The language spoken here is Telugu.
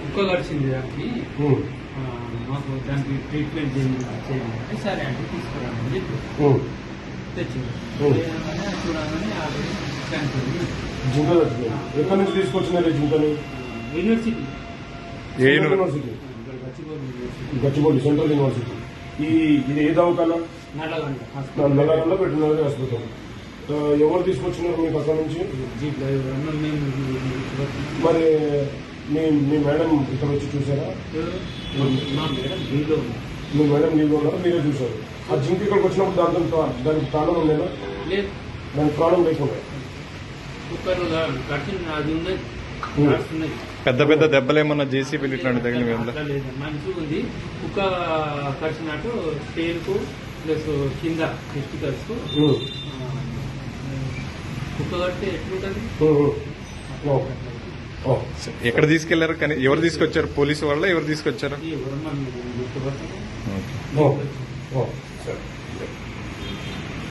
కుక్క కడిచింది దానికి, మాకు దానికి ట్రీట్మెంట్ చేయండి, సరే అంటే తీసుకురామని చెప్పి తెచ్చింది. చూడగానే ఆల్రెడీ చనిపోయింది. జింకలు ఎక్కడి నుంచి తీసుకొచ్చినారు జింకలు? University, university Gachibowli central university. ఇది ఏ దవాఖానా? Nalgonda veterinary hospital. ఎవరు తీసుకొచ్చినారు మీకు అక్కడ నుంచి? మరి మీ మేడం ఇక్కడ వచ్చి చూసారా? మీ మేడం నీళ్ళు ఉన్నారా? మీరే చూసారు. ఆ జింక ఇక్కడికి వచ్చినప్పుడు దానికి ప్రాణం ఉండేనా? దానికి ప్రాణం లేకుండా పెద్ద పెద్ద దెబ్బలు ఏమన్నా జేసీబీలు ఇట్లాంటి తగిలి మంచిగా ఉంది. కుక్క కరిచినట్టు టేలుకు ప్లస్ కింద టెస్టికల్స్ కుక్క కడితే ఎట్లుంటది. ఎక్కడ తీసుకెళ్లారు? కానీ ఎవరు తీసుకొచ్చారు? పోలీసు వాళ్ళ ఎవరు తీసుకొచ్చారు? ఎవరు మనం గుర్తుపడతాం.